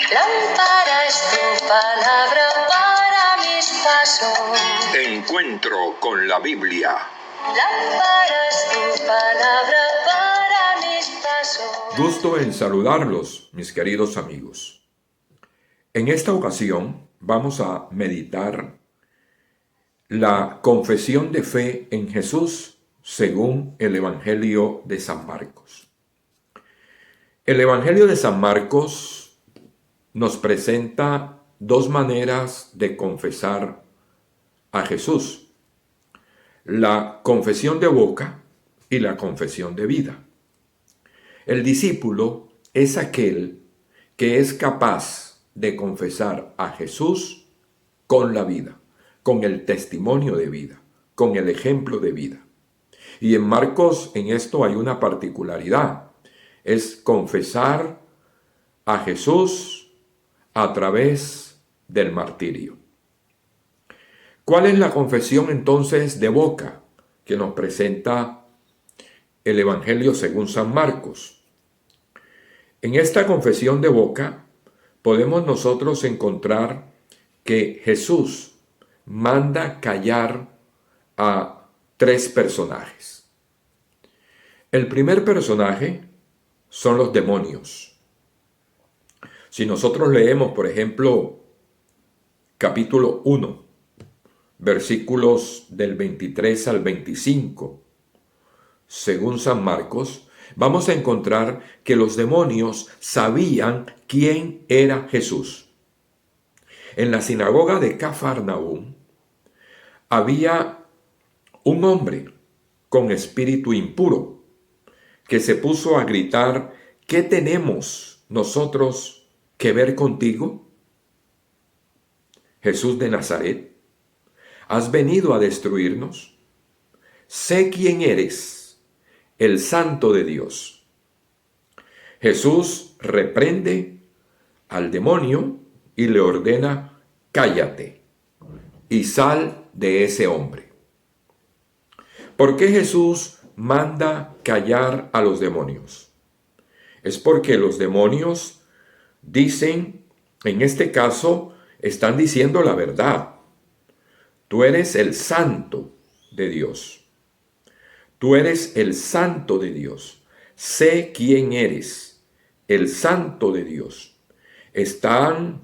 Lámpara es tu palabra para mis pasos. Encuentro con la Biblia. Lámpara es tu palabra para mis pasos. Gusto en saludarlos, mis queridos amigos. En esta ocasión vamos a meditar la confesión de fe en Jesús según el Evangelio de San Marcos. El Evangelio de San Marcos nos presenta dos maneras de confesar a Jesús: la confesión de boca y la confesión de vida. El discípulo es aquel que es capaz de confesar a Jesús con la vida, con el testimonio de vida, con el ejemplo de vida. Y en Marcos en esto hay una particularidad: es confesar a Jesús a través del martirio. ¿Cuál es la confesión entonces de boca que nos presenta el Evangelio según San Marcos? En esta confesión de boca podemos nosotros encontrar que Jesús manda callar a tres personajes. El primer personaje son los demonios. Si nosotros leemos, por ejemplo, capítulo 1, versículos del 23 al 25, según San Marcos, vamos a encontrar que los demonios sabían quién era Jesús. En la sinagoga de Cafarnaúm había un hombre con espíritu impuro que se puso a gritar: ¿qué tenemos nosotros que ver contigo, Jesús de Nazaret? ¿Has venido a destruirnos? Sé quién eres, el Santo de Dios. Jesús reprende al demonio y le ordena: cállate y sal de ese hombre. ¿Por qué Jesús manda callar a los demonios? Es porque los demonios dicen, en este caso, están diciendo la verdad. Tú eres el Santo de Dios. Tú eres el Santo de Dios. Sé quién eres, el Santo de Dios. Están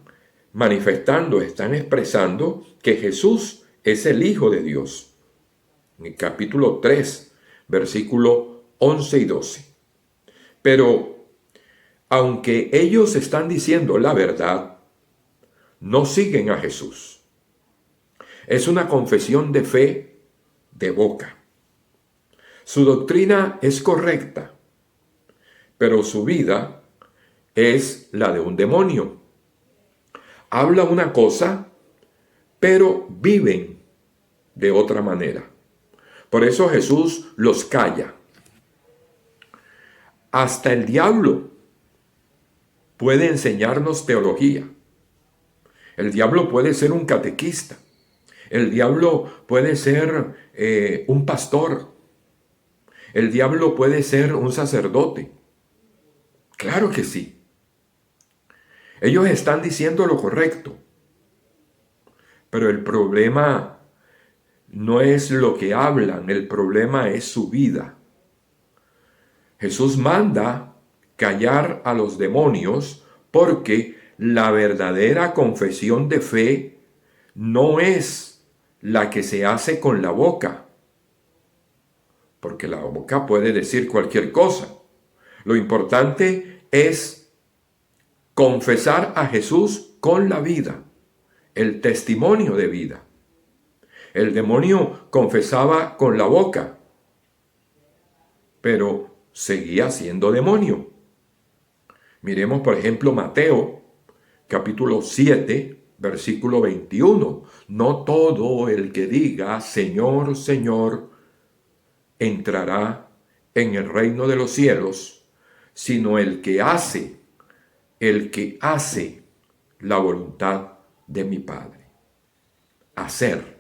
manifestando, están expresando que Jesús es el Hijo de Dios. En el capítulo 3, versículo 11 y 12. Pero aunque ellos están diciendo la verdad, no siguen a Jesús. Es una confesión de fe de boca. Su doctrina es correcta, pero su vida es la de un demonio. Habla una cosa, pero viven de otra manera. Por eso Jesús los calla. Hasta el diablo puede enseñarnos teología. El diablo puede ser un catequista. El diablo puede ser un pastor. El diablo puede ser un sacerdote. Claro que sí. Ellos están diciendo lo correcto. Pero el problema no es lo que hablan, el problema es su vida. Jesús manda callar a los demonios porque la verdadera confesión de fe no es la que se hace con la boca, porque la boca puede decir cualquier cosa. Lo importante es confesar a Jesús con la vida, el testimonio de vida. El demonio confesaba con la boca, pero seguía siendo demonio. Miremos, por ejemplo, Mateo, capítulo 7, versículo 21. No todo el que diga Señor, Señor, entrará en el reino de los cielos, sino el que hace la voluntad de mi Padre. Hacer.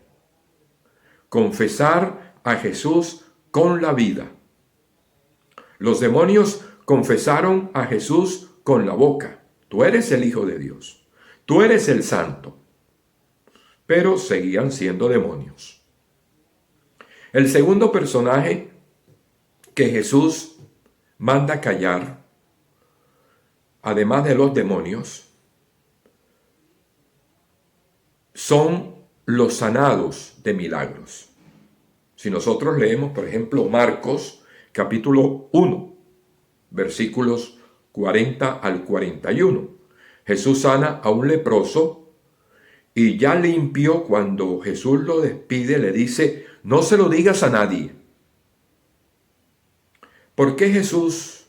Confesar a Jesús con la vida. Los demonios confesaron a Jesús con la boca. tú eres el Hijo de Dios, tú eres el Santo. Pero seguían siendo demonios. El segundo personaje que Jesús manda callar, además de los demonios, son los sanados de milagros. Si nosotros leemos, por ejemplo, Marcos capítulo 1, versículos 40 al 41, Jesús sana a un leproso y ya limpio, cuando Jesús lo despide, le dice, no se lo digas a nadie. ¿Por qué Jesús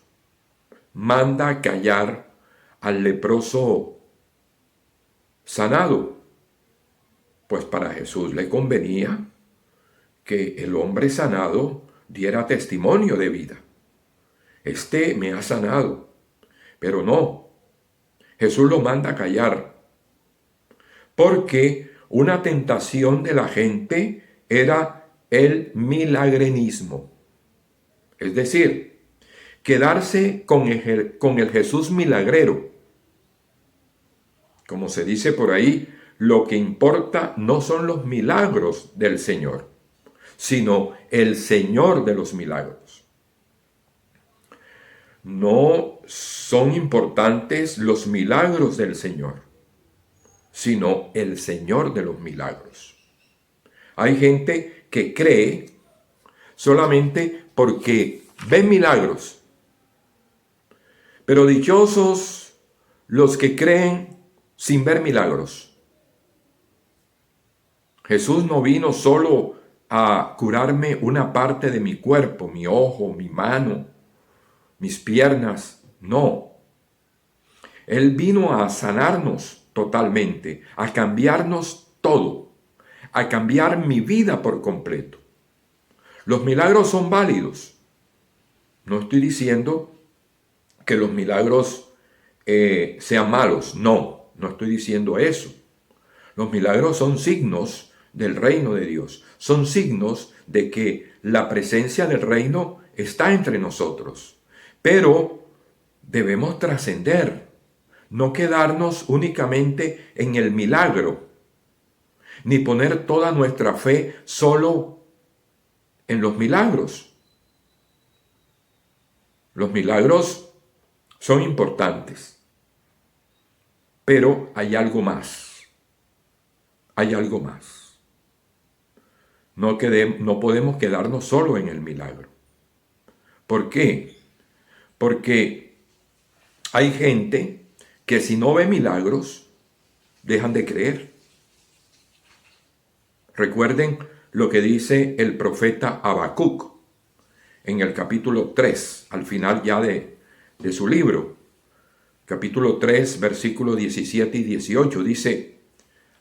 manda callar al leproso sanado? Pues para Jesús le convenía que el hombre sanado diera testimonio de vida. Este me ha sanado, pero no. Jesús lo manda callar, porque una tentación de la gente era el milagrenismo. Es decir, quedarse con el Jesús milagrero. Como se dice por ahí, lo que importa no son los milagros del Señor, sino el Señor de los milagros. No son importantes los milagros del Señor, sino el Señor de los milagros. Hay gente que cree solamente porque ven milagros, pero dichosos los que creen sin ver milagros. Jesús no vino solo a curarme una parte de mi cuerpo, mi ojo, mi mano, mis piernas, no. Él vino a sanarnos totalmente, a cambiarnos todo, a cambiar mi vida por completo. Los milagros son válidos. No estoy diciendo que los milagros sean malos. No estoy diciendo eso. Los milagros son signos del reino de Dios. Son signos de que la presencia del reino está entre nosotros. Pero debemos trascender, no quedarnos únicamente en el milagro, ni poner toda nuestra fe solo en los milagros. Los milagros son importantes, pero hay algo más. Hay algo más. No podemos quedarnos solo en el milagro. ¿Por qué? Porque hay gente que si no ve milagros, dejan de creer. Recuerden lo que dice el profeta Habacuc en el capítulo 3, al final ya de su libro. Capítulo 3, versículos 17 y 18, dice,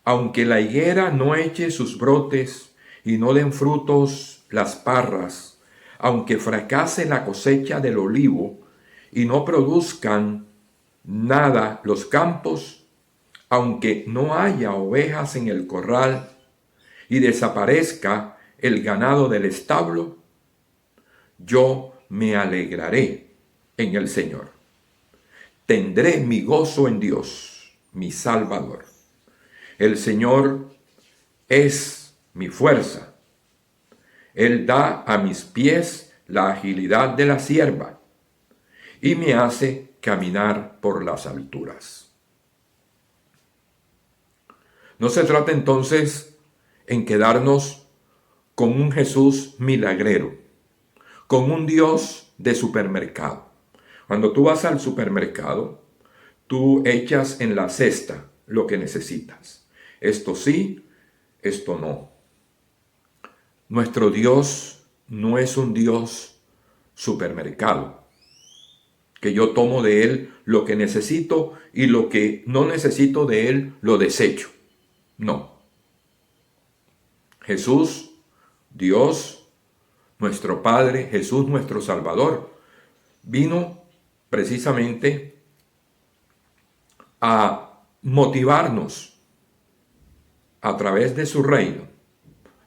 aunque la higuera no eche sus brotes y no den frutos las parras, aunque fracase la cosecha del olivo y no produzcan nada los campos, aunque no haya ovejas en el corral y desaparezca el ganado del establo, yo me alegraré en el Señor. Tendré mi gozo en Dios, mi Salvador. El Señor es mi fuerza. Él da a mis pies la agilidad de la cierva y me hace caminar por las alturas. No se trata entonces en quedarnos con un Jesús milagrero, con un Dios de supermercado. Cuando tú vas al supermercado, tú echas en la cesta lo que necesitas. Esto sí, esto no. Nuestro Dios no es un Dios supermercado, que yo tomo de Él lo que necesito y lo que no necesito de Él lo desecho. No. Jesús, Dios, nuestro Padre, Jesús nuestro Salvador, vino precisamente a motivarnos a través de su reino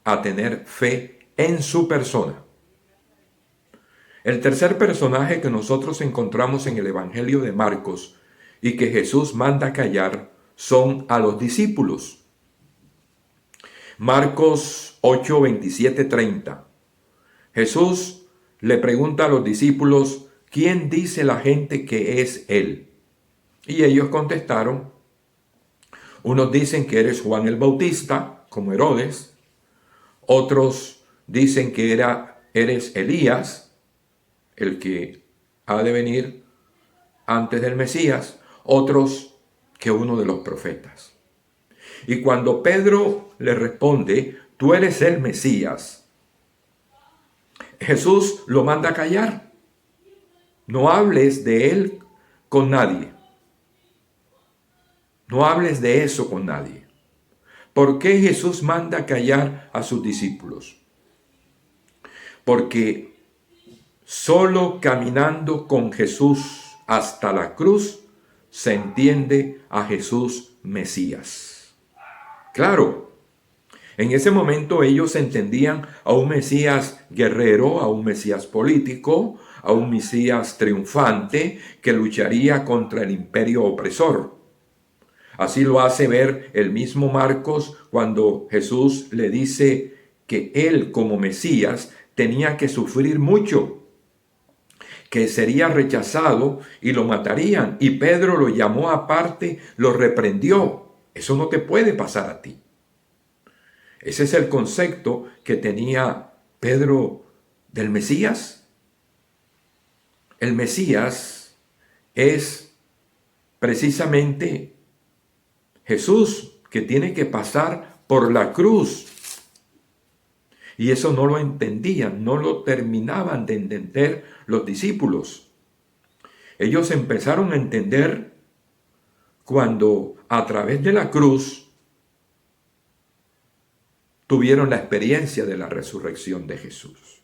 a tener fe en su persona. El tercer personaje que nosotros encontramos en el Evangelio de Marcos y que Jesús manda callar son a los discípulos. Marcos 8, 27, 30. Jesús le pregunta a los discípulos, ¿quién dice la gente que es Él? Y ellos contestaron, unos dicen que eres Juan el Bautista, como Herodes, otros dicen que eres Elías, el que ha de venir antes del Mesías, otros que uno de los profetas. Y cuando Pedro le responde, tú eres el Mesías, Jesús lo manda a callar. No hables de él con nadie. No hables de eso con nadie. ¿Por qué Jesús manda a callar a sus discípulos? Porque solo caminando con Jesús hasta la cruz se entiende a Jesús Mesías. Claro, en ese momento ellos entendían a un Mesías guerrero, a un Mesías político, a un Mesías triunfante que lucharía contra el imperio opresor. Así lo hace ver el mismo Marcos cuando Jesús le dice que él como Mesías tenía que sufrir mucho, que sería rechazado y lo matarían. Y Pedro lo llamó aparte, lo reprendió. Eso no te puede pasar a ti. Ese es el concepto que tenía Pedro del Mesías. El Mesías es precisamente Jesús, que tiene que pasar por la cruz. Y eso no lo entendían, no lo terminaban de entender los discípulos. Ellos empezaron a entender cuando a través de la cruz tuvieron la experiencia de la resurrección de Jesús.